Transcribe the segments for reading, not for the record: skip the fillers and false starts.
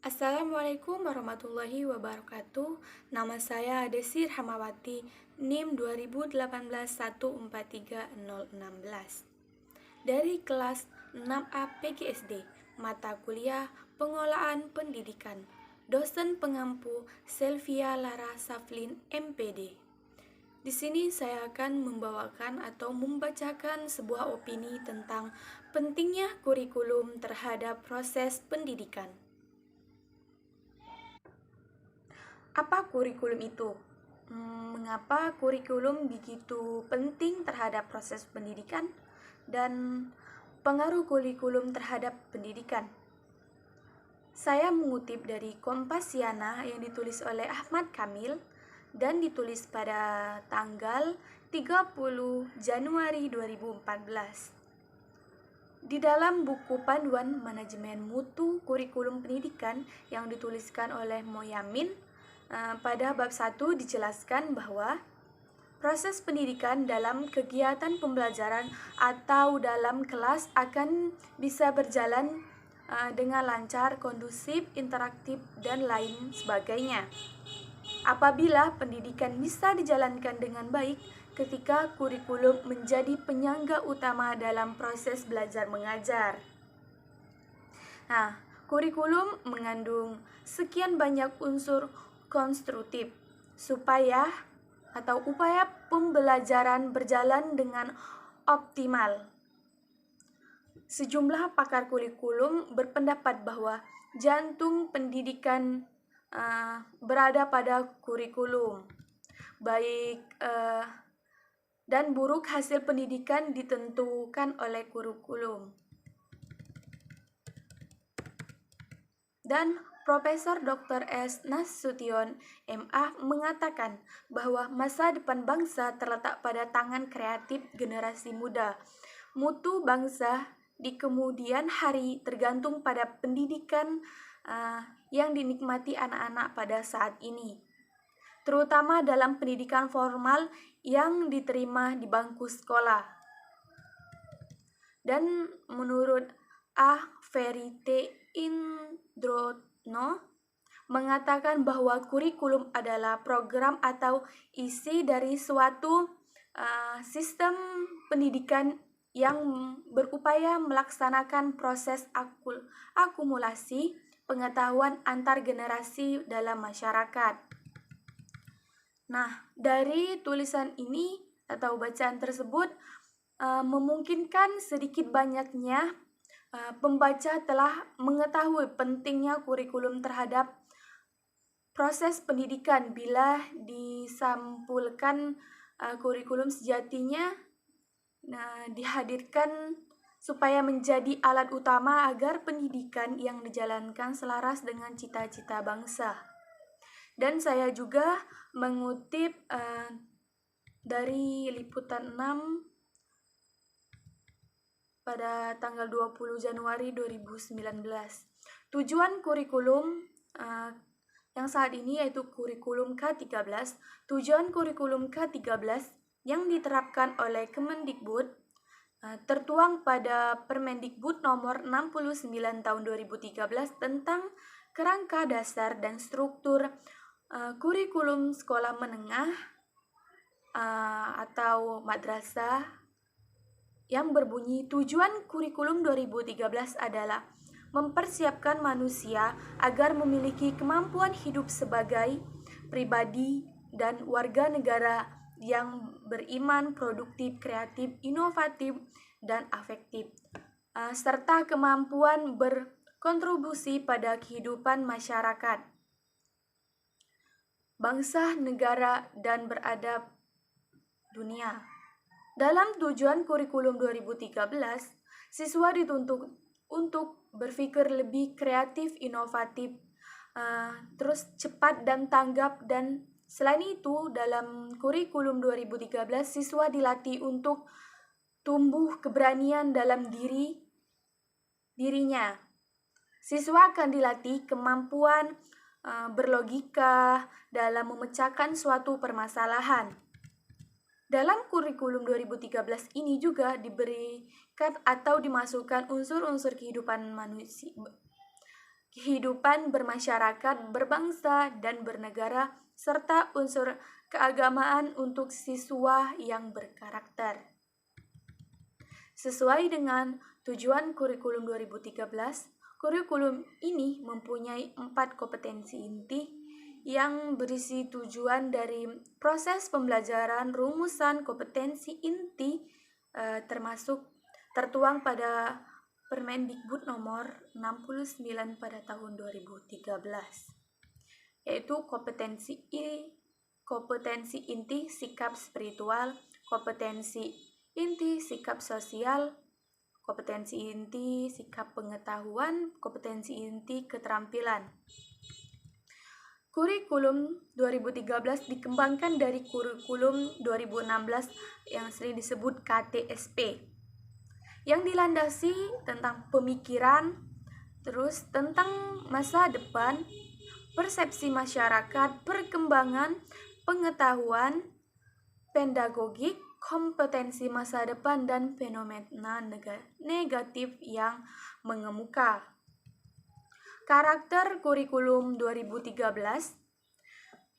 Assalamualaikum warahmatullahi wabarakatuh. Nama saya Desir Hamawati, NIM 2018 143 016. Dari kelas 6A PGSD, mata kuliah Pengolahan Pendidikan. Dosen pengampu Selvia Lara Saflin, MPD. Di sini saya akan membawakan atau membacakan sebuah opini tentang pentingnya kurikulum terhadap proses pendidikan. Apa kurikulum itu? Mengapa kurikulum begitu penting terhadap proses pendidikan dan pengaruh kurikulum terhadap pendidikan? Saya mengutip dari Kompasiana yang ditulis oleh Ahmad Kamil dan ditulis pada tanggal 30 Januari 2014. Di dalam buku Panduan Manajemen Mutu Kurikulum Pendidikan yang dituliskan oleh Moyamin, pada bab 1 dijelaskan bahwa proses pendidikan dalam kegiatan pembelajaran atau dalam kelas akan bisa berjalan dengan lancar, kondusif, interaktif, dan lain sebagainya. Apabila pendidikan bisa dijalankan dengan baik, ketika kurikulum menjadi penyangga utama dalam proses belajar mengajar. Nah, kurikulum mengandung sekian banyak unsur konstruktif supaya atau upaya pembelajaran berjalan dengan optimal. Sejumlah pakar kurikulum berpendapat bahwa jantung pendidikan berada pada kurikulum. Baik dan buruk hasil pendidikan ditentukan oleh kurikulum. Dan Profesor Dr. S. Nasution, MA, mengatakan bahwa masa depan bangsa terletak pada tangan kreatif generasi muda. Mutu bangsa di kemudian hari tergantung pada pendidikan yang dinikmati anak-anak pada saat ini, terutama dalam pendidikan formal yang diterima di bangku sekolah. Dan menurut A. Verite Indrotno mengatakan bahwa kurikulum adalah program atau isi dari suatu sistem pendidikan yang berupaya melaksanakan proses akumulasi pengetahuan antar generasi dalam masyarakat. Nah, dari tulisan ini atau bacaan tersebut memungkinkan sedikit banyaknya pembaca telah mengetahui pentingnya kurikulum terhadap proses pendidikan bila disampulkan kurikulum sejatinya dihadirkan supaya menjadi alat utama agar pendidikan yang dijalankan selaras dengan cita-cita bangsa. Dan saya juga mengutip dari Liputan 6 pada tanggal 20 Januari 2019. Tujuan kurikulum yang saat ini yaitu kurikulum K13. Tujuan kurikulum K13 yang diterapkan oleh Kemendikbud tertuang pada Permendikbud nomor 69 tahun 2013 tentang kerangka dasar dan struktur kurikulum sekolah menengah atau madrasah, yang berbunyi tujuan kurikulum 2013 adalah mempersiapkan manusia agar memiliki kemampuan hidup sebagai pribadi dan warga negara yang beriman, produktif, kreatif, inovatif, dan afektif, serta kemampuan berkontribusi pada kehidupan masyarakat, bangsa, negara, dan beradab dunia. Dalam tujuan kurikulum 2013, siswa dituntut untuk berpikir lebih kreatif, inovatif, terus cepat dan tanggap. Dan selain itu, dalam kurikulum 2013, siswa dilatih untuk tumbuh keberanian dalam dirinya. Siswa akan dilatih kemampuan berlogika dalam memecahkan suatu permasalahan. Dalam kurikulum 2013 ini juga diberikan atau dimasukkan unsur-unsur kehidupan kehidupan bermasyarakat, berbangsa, dan bernegara, serta unsur keagamaan untuk siswa yang berkarakter. Sesuai dengan tujuan kurikulum 2013, kurikulum ini mempunyai 4 kompetensi inti yang berisi tujuan dari proses pembelajaran. Rumusan kompetensi inti termasuk tertuang pada Permendikbud nomor 69 pada tahun 2013, yaitu kompetensi inti sikap spiritual, kompetensi inti sikap sosial, kompetensi inti sikap pengetahuan, kompetensi inti keterampilan. Kurikulum 2013 dikembangkan dari kurikulum 2016 yang sering disebut KTSP, yang dilandasi tentang pemikiran, terus tentang masa depan, persepsi masyarakat, perkembangan, pengetahuan, pedagogik, kompetensi masa depan, dan fenomena negatif yang mengemuka. Karakter kurikulum 2013.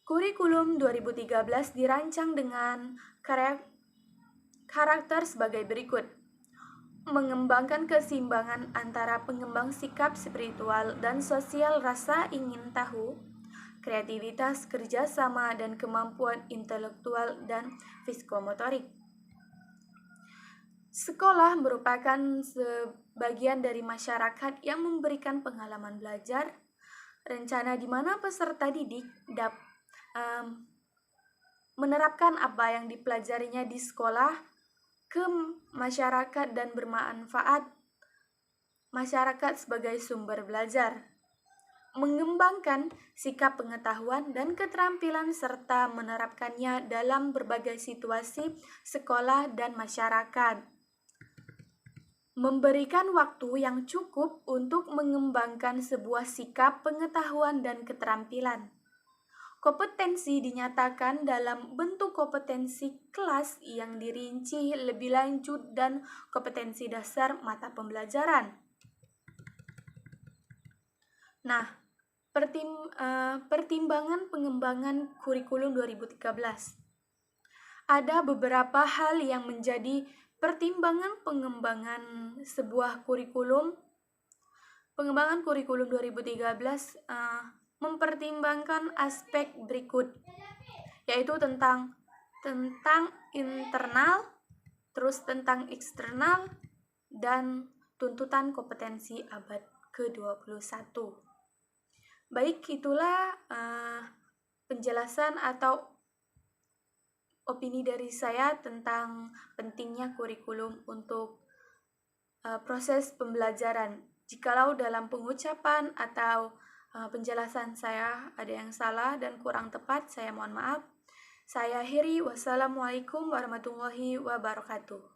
Kurikulum 2013 dirancang dengan karakter sebagai berikut: mengembangkan keseimbangan antara pengembang sikap spiritual dan sosial, rasa ingin tahu, kreativitas, kerjasama, dan kemampuan intelektual dan psikomotorik. Sekolah merupakan sebagian dari masyarakat yang memberikan pengalaman belajar, rencana di mana peserta didik menerapkan apa yang dipelajarinya di sekolah ke masyarakat dan bermanfaat masyarakat sebagai sumber belajar, mengembangkan sikap pengetahuan dan keterampilan serta menerapkannya dalam berbagai situasi sekolah dan masyarakat. Memberikan waktu yang cukup untuk mengembangkan sebuah sikap, pengetahuan, dan keterampilan. Kompetensi dinyatakan dalam bentuk kompetensi kelas yang dirinci lebih lanjut dan kompetensi dasar mata pembelajaran. Nah, pertimbangan pengembangan kurikulum 2013. Ada beberapa hal yang menjadi pertimbangan pengembangan sebuah kurikulum. Pengembangan kurikulum 2013 mempertimbangkan aspek berikut, yaitu tentang internal, terus tentang eksternal, dan tuntutan kompetensi abad ke-21. Baik, itulah penjelasan atau opini dari saya tentang pentingnya kurikulum untuk proses pembelajaran. Jikalau dalam pengucapan atau penjelasan saya ada yang salah dan kurang tepat, saya mohon maaf. Saya akhiri. Wassalamualaikum warahmatullahi wabarakatuh.